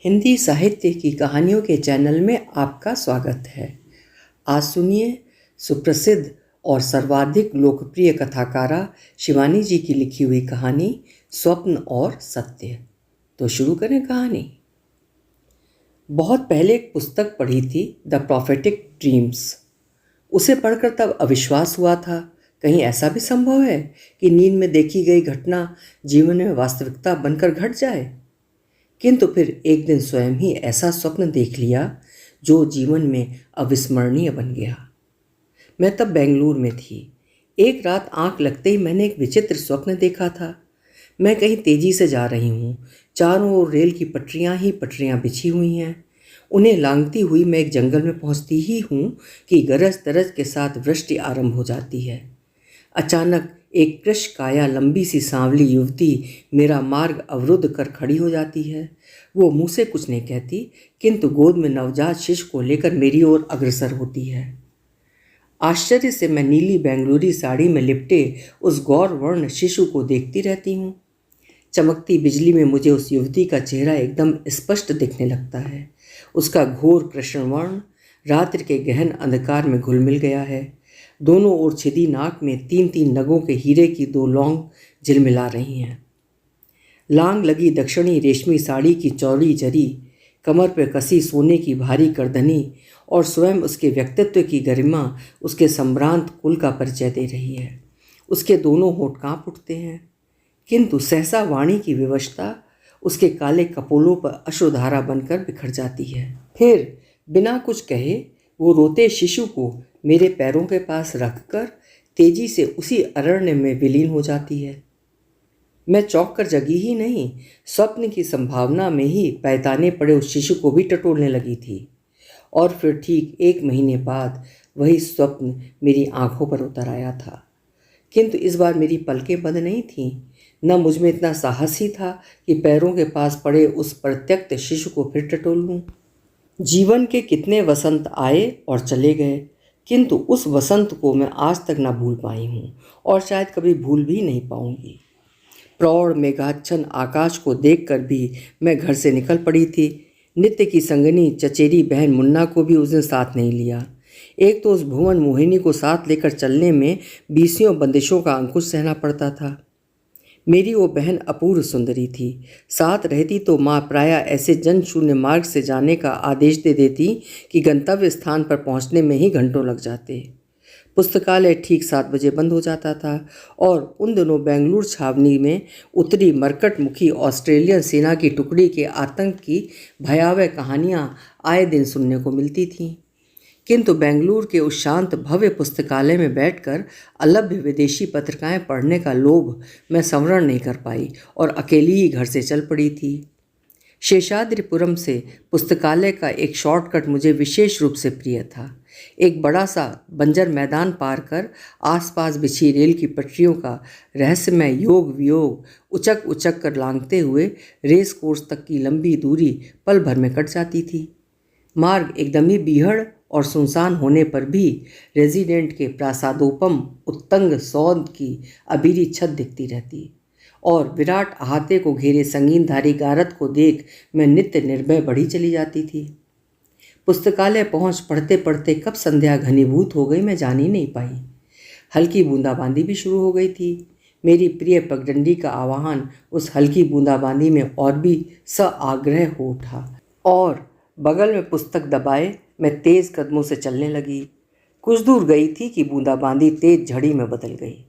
हिंदी साहित्य की कहानियों के चैनल में आपका स्वागत है। आज सुनिए सुप्रसिद्ध और सर्वाधिक लोकप्रिय कथाकारा शिवानी जी की लिखी हुई कहानी स्वप्न और सत्य। तो शुरू करें कहानी। बहुत पहले एक पुस्तक पढ़ी थी, द प्रॉफेटिक ड्रीम्स। उसे पढ़कर तब अविश्वास हुआ था, कहीं ऐसा भी संभव है कि नींद में देखी गई घटना जीवन में वास्तविकता बनकर घट जाए। किंतु फिर एक दिन स्वयं ही ऐसा स्वप्न देख लिया जो जीवन में अविस्मरणीय बन गया। मैं तब बेंगलुरु में थी। एक रात आंख लगते ही मैंने एक विचित्र स्वप्न देखा था। मैं कहीं तेजी से जा रही हूँ। चारों ओर रेल की पटरियाँ ही पटरियाँ बिछी हुई हैं। उन्हें लांघती हुई मैं एक जंगल में पहुँचती ही हूँ कि गरज तरज के साथ वृष्टि आरंभ हो जाती है। अचानक एक कृशकाया लंबी सी सांवली युवती मेरा मार्ग अवरुद्ध कर खड़ी हो जाती है। वो मुँह से कुछ नहीं कहती, किंतु गोद में नवजात शिशु को लेकर मेरी ओर अग्रसर होती है। आश्चर्य से मैं नीली बेंगलुरी साड़ी में लिपटे उस गौर वर्ण शिशु को देखती रहती हूँ। चमकती बिजली में मुझे उस युवती का चेहरा एकदम स्पष्ट दिखने लगता है। उसका घोर कृष्ण वर्ण रात्रि के गहन अंधकार में घुल मिल गया है। दोनों ओर छिदी नाक में तीन तीन नगों के हीरे की दो लौंग झिलमिला रही हैं। लांग लगी दक्षिणी रेशमी साड़ी की चौड़ी जरी, कमर पर कसी सोने की भारी करधनी और स्वयं उसके व्यक्तित्व की गरिमा उसके संभ्रांत कुल का परिचय दे रही है। उसके दोनों होंठ कांप उठते हैं, किंतु सहसा वाणी की विवशता उसके काले कपोलों पर अश्रुधारा बनकर बिखर जाती है। फिर बिना कुछ कहे वो रोते शिशु को मेरे पैरों के पास रखकर तेजी से उसी अरण्य में विलीन हो जाती है। मैं चौंक कर जगी ही नहीं, स्वप्न की संभावना में ही पैताने पड़े उस शिशु को भी टटोलने लगी थी। और फिर ठीक 1 महीने बाद वही स्वप्न मेरी आंखों पर उतर आया था, किंतु इस बार मेरी पलकें बंद नहीं थीं। न मुझ में इतना साहस ही था कि पैरों के पास पड़े उस परित्यक्त शिशु को फिर टटोल लूँ। जीवन के कितने वसंत आए और चले गए, किंतु उस वसंत को मैं आज तक ना भूल पाई हूँ और शायद कभी भूल भी नहीं पाऊंगी। प्रौढ़ मेघाच्छन्न आकाश को देखकर भी मैं घर से निकल पड़ी थी। नित्य की संगनी चचेरी बहन मुन्ना को भी उस दिन साथ नहीं लिया। एक तो उस भुवन मोहिनी को साथ लेकर चलने में 20 बंदिशों का अंकुश सहना पड़ता था। मेरी वो बहन अपूर्व सुंदरी थी। साथ रहती तो माँ प्रायः ऐसे जनशून्य मार्ग से जाने का आदेश दे देती कि गंतव्य स्थान पर पहुँचने में ही घंटों लग जाते। पुस्तकालय ठीक 7 बजे बंद हो जाता था और उन दिनों बेंगलुरु छावनी में उतरी मरकटमुखी ऑस्ट्रेलियन सेना की टुकड़ी के आतंक की भयावह कहानियाँ आए दिन सुनने को मिलती थीं। किंतु बेंगलुरु के उस शांत भव्य पुस्तकालय में बैठकर अलभ्य विदेशी पत्रिकाएं पढ़ने का लोभ मैं संवरण नहीं कर पाई और अकेली ही घर से चल पड़ी थी। शेषाद्रिपुरम से पुस्तकालय का एक शॉर्टकट मुझे विशेष रूप से प्रिय था। एक बड़ा सा बंजर मैदान पार कर आसपास बिछी रेल की पटरियों का रहस्यमय योग वियोग उचक उचक कर लांघते हुए रेस कोर्स तक की लंबी दूरी पल भर में कट जाती थी। मार्ग एकदम ही बीहड़ और सुनसान होने पर भी रेजिडेंट के प्रासादोपम उत्तंग सौध की अबीरी छत दिखती रहती और विराट अहाते को घेरे संगीनधारी गारद को देख मैं नित्य निर्भय बढ़ी चली जाती थी। पुस्तकालय पहुंच पढ़ते पढ़ते कब संध्या घनीभूत हो गई मैं जान ही नहीं पाई। हल्की बूंदाबांदी भी शुरू हो गई थी। मेरी प्रिय पगडंडी का आवाहन उस हल्की बूंदाबांदी में और भी सआग्रह हो उठा और बगल में पुस्तक दबाए मैं तेज कदमों से चलने लगी। कुछ दूर गई थी कि बूंदाबांदी तेज झड़ी में बदल गई।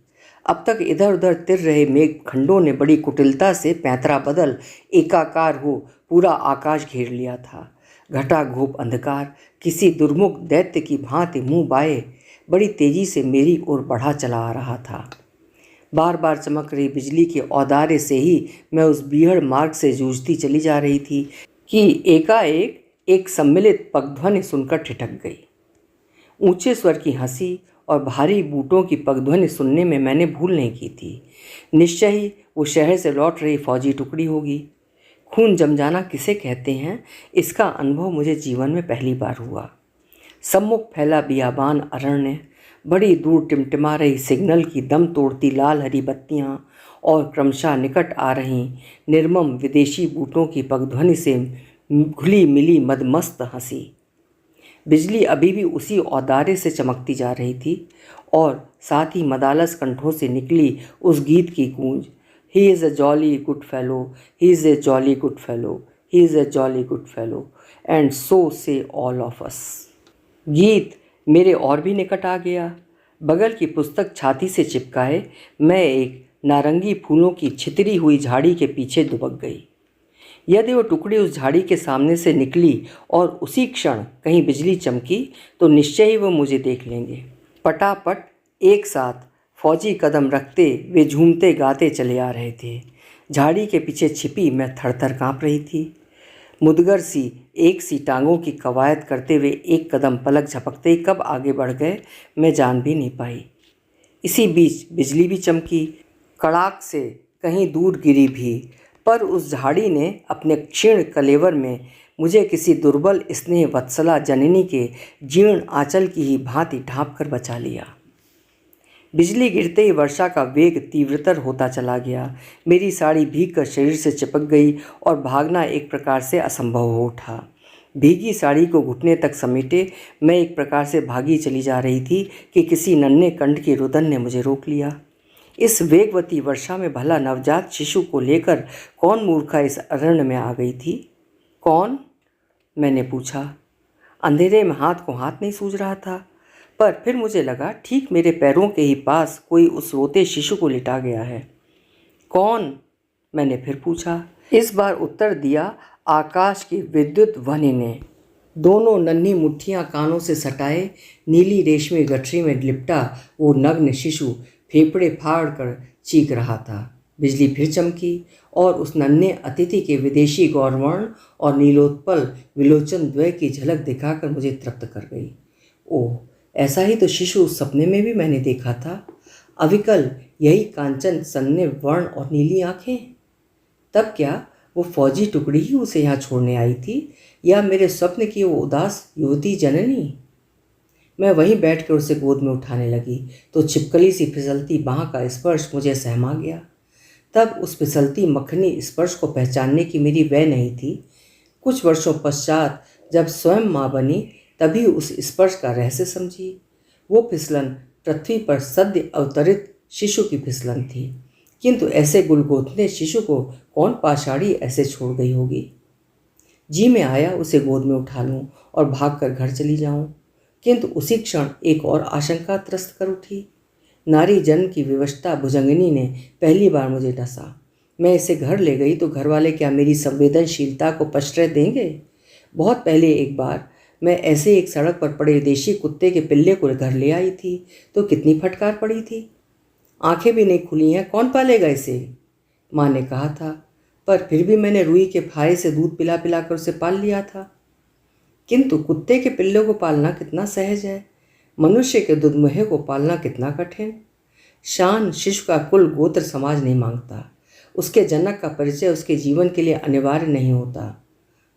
अब तक इधर उधर तिर रहे मेघ खंडों ने बड़ी कुटिलता से पैंतरा बदल एकाकार हो पूरा आकाश घेर लिया था। घटा घोप अंधकार किसी दुर्मुख दैत्य की भांति मुंह बाए बड़ी तेजी से मेरी ओर बढ़ा चला आ रहा था। बार बार चमक रही बिजली के औदार्य से ही मैं उस बीहड़ मार्ग से जूझती चली जा रही थी कि एकाएक एक सम्मिलित पगध्वनि सुनकर ठिठक गई। ऊंचे स्वर की हंसी और भारी बूटों की पगध्वनि सुनने में मैंने भूल नहीं की थी। निश्चय ही वो शहर से लौट रही फौजी टुकड़ी होगी। खून जम जाना किसे कहते हैं, इसका अनुभव मुझे जीवन में पहली बार हुआ। सम्मुख फैला बियाबान अरण्य, बड़ी दूर टिमटिमा रही सिग्नल की दम तोड़ती लाल हरी बत्तियाँ और क्रमशः निकट आ रही निर्मम विदेशी बूटों की पगध्वनि से घुली मिली मदमस्त हंसी। बिजली अभी भी उसी औदार्य से चमकती जा रही थी और साथ ही मदालस कंठों से निकली उस गीत की गूंज, he is a jolly good fellow, he is a jolly good fellow, he is a jolly good fellow, and so से ऑल ऑफ अस। गीत मेरे और भी निकट आ गया। बगल की पुस्तक छाती से चिपकाए मैं एक नारंगी फूलों की छितरी हुई झाड़ी के पीछे दुबक गई। यदि वो टुकड़ी उस झाड़ी के सामने से निकली और उसी क्षण कहीं बिजली चमकी तो निश्चय ही वो मुझे देख लेंगे। पटापट एक साथ फौजी कदम रखते वे झूमते गाते चले आ रहे थे। झाड़ी के पीछे छिपी मैं थरथर काँप रही थी। मुदगर सी एक सी टांगों की कवायद करते हुए एक कदम पलक झपकते ही कब आगे बढ़ गए मैं जान भी नहीं पाई। इसी बीच बिजली भी चमकी, कड़ाक से कहीं दूर गिरी भी, पर उस झाड़ी ने अपने क्षीण कलेवर में मुझे किसी दुर्बल स्नेह वत्सला जननी के जीर्ण आंचल की ही भांति ढांप कर बचा लिया। बिजली गिरते ही वर्षा का वेग तीव्रतर होता चला गया। मेरी साड़ी भीगकर शरीर से चिपक गई और भागना एक प्रकार से असंभव हो उठा। भीगी साड़ी को घुटने तक समेटे मैं एक प्रकार से भागी चली जा रही थी कि किसी नन्हे कंठ के रुदन ने मुझे रोक लिया। इस वेगवती वर्षा में भला नवजात शिशु को लेकर कौन मूर्खा इस अरण्य में आ गई थी? कौन? मैंने पूछा। अंधेरे में हाथ को हाथ नहीं सूझ रहा था, पर फिर मुझे लगा ठीक मेरे पैरों के ही पास कोई उस रोते शिशु को लिटा गया है। कौन? मैंने फिर पूछा। इस बार उत्तर दिया आकाश की विद्युत ध्वनि ने। दोनों नन्ही मुट्ठियां कानों से सटाए नीली रेशमी गठरी में लिपटा वो नग्न शिशु फेफड़े फाड़ कर चीख रहा था। बिजली फिर चमकी और उस नन्हे अतिथि के विदेशी गौरवर्ण और नीलोत्पल विलोचन द्वय की झलक दिखाकर मुझे तृप्त कर गई। ओह, ऐसा ही तो शिशु उस सपने में भी मैंने देखा था। अविकल यही कांचन सन्ने वर्ण और नीली आंखें। तब क्या वो फौजी टुकड़ी ही उसे यहाँ छोड़ने आई थी या मेरे स्वप्न की वो उदास युवती जननी? मैं वहीं बैठकर उसे गोद में उठाने लगी तो छिपकली सी फिसलती बाँह का स्पर्श मुझे सहमा गया। तब उस फिसलती मक्खनी स्पर्श को पहचानने की मेरी वह नहीं थी। कुछ वर्षों पश्चात जब स्वयं माँ बनी तभी उस स्पर्श का रहस्य समझी। वो फिसलन पृथ्वी पर सद्य अवतरित शिशु की फिसलन थी, किंतु ऐसे गुलगोथने शिशु को कौन पाषाणी ऐसे छोड़ गई होगी। जी में आया उसे गोद में उठा लूं और भागकर घर चली जाऊं, किंतु उसी क्षण एक और आशंका त्रस्त कर उठी। नारी जन्म की विवशता भुजंगिनी ने पहली बार मुझे डसा। मैं इसे घर ले गई तो घर वाले क्या मेरी संवेदनशीलता को प्रश्रय देंगे? बहुत पहले एक बार मैं ऐसे एक सड़क पर पड़े देशी कुत्ते के पिल्ले को घर ले आई थी तो कितनी फटकार पड़ी थी। आंखें भी नहीं खुली हैं, कौन पालेगा इसे? माँ ने कहा था, पर फिर भी मैंने रुई के फाहे से दूध पिला पिला कर उसे पाल लिया था। किंतु कुत्ते के पिल्ले को पालना कितना सहज है, मनुष्य के दुधमुहे को पालना कितना कठिन। शान शिशु का कुल गोत्र समाज नहीं मांगता, उसके जनक का परिचय उसके जीवन के लिए अनिवार्य नहीं होता,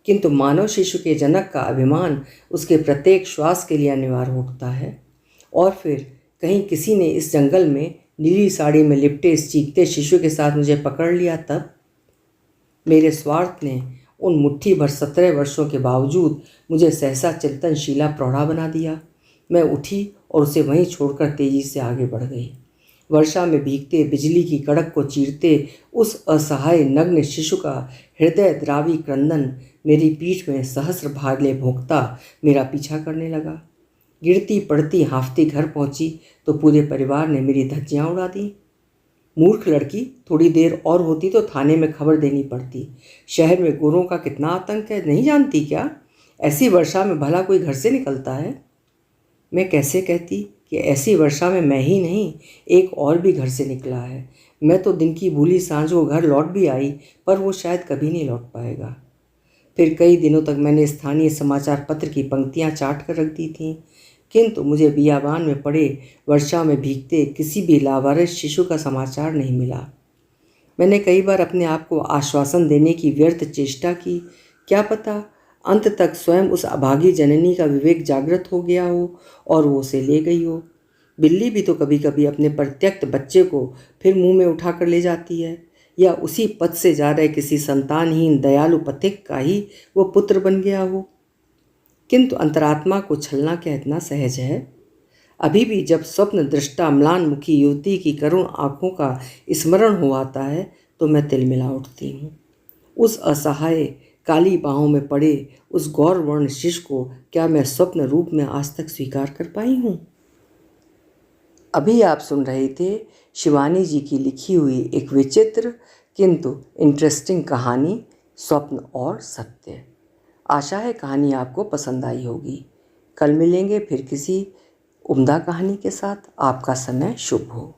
किंतु मानव शिशु के जनक का अभिमान उसके प्रत्येक श्वास के लिए अनिवार्य होता है। और फिर कहीं किसी ने इस जंगल में नीली साड़ी में लिपटे इस चीखते शिशु के साथ मुझे पकड़ लिया, तब मेरे स्वार्थ ने उन मुट्ठी भर 17 वर्षों के बावजूद मुझे सहसा चिंतनशीला प्रौढ़ा बना दिया। मैं उठी और उसे वहीं छोड़कर तेजी से आगे बढ़ गई। वर्षा में भीगते बिजली की कड़क को चीरते उस असहाय नग्न शिशु का हृदय द्रावी क्रंदन मेरी पीठ में सहस्र भाले भोंकता मेरा पीछा करने लगा। गिरती पड़ती हाँफती घर पहुंची तो पूरे परिवार ने मेरी धज्जियाँ उड़ा दी। मूर्ख लड़की, थोड़ी देर और होती तो थाने में खबर देनी पड़ती। शहर में गोरों का कितना आतंक है, नहीं जानती क्या? ऐसी वर्षा में भला कोई घर से निकलता है? मैं कैसे कहती कि ऐसी वर्षा में मैं ही नहीं, एक और भी घर से निकला है। मैं तो दिन की भूली सांझ को घर लौट भी आई, पर वो शायद कभी नहीं लौट पाएगा। फिर कई दिनों तक मैंने स्थानीय समाचार पत्र की पंक्तियां चाट कर रख दी थीं, किंतु मुझे बियाबान में पड़े वर्षा में भीगते किसी भी लावारिस शिशु का समाचार नहीं मिला। मैंने कई बार अपने आप को आश्वासन देने की व्यर्थ चेष्टा की, क्या पता अंत तक स्वयं उस अभागी जननी का विवेक जागृत हो गया हो और वो उसे ले गई हो। बिल्ली भी तो कभी कभी अपने परित्यक्त बच्चे को फिर मुंह में उठा कर ले जाती है। या उसी पथ से जा रहे किसी संतानहीन दयालु पथिक का ही वो पुत्र बन गया हो। किंतु अंतरात्मा को छलना क्या इतना सहज है? अभी भी जब स्वप्न दृष्टा म्लान मुखी युवती की करुण आंखों का स्मरण हो आता है तो मैं तिलमिला उठती हूँ। उस असहाय काली बाहों में पड़े उस गौरवर्ण शिशु को क्या मैं स्वप्न रूप में आज तक स्वीकार कर पाई हूँ? अभी आप सुन रहे थे शिवानी जी की लिखी हुई एक विचित्र किंतु इंटरेस्टिंग कहानी, स्वप्न और सत्य। आशा है कहानी आपको पसंद आई होगी। कल मिलेंगे फिर किसी उम्दा कहानी के साथ। आपका समय शुभ हो।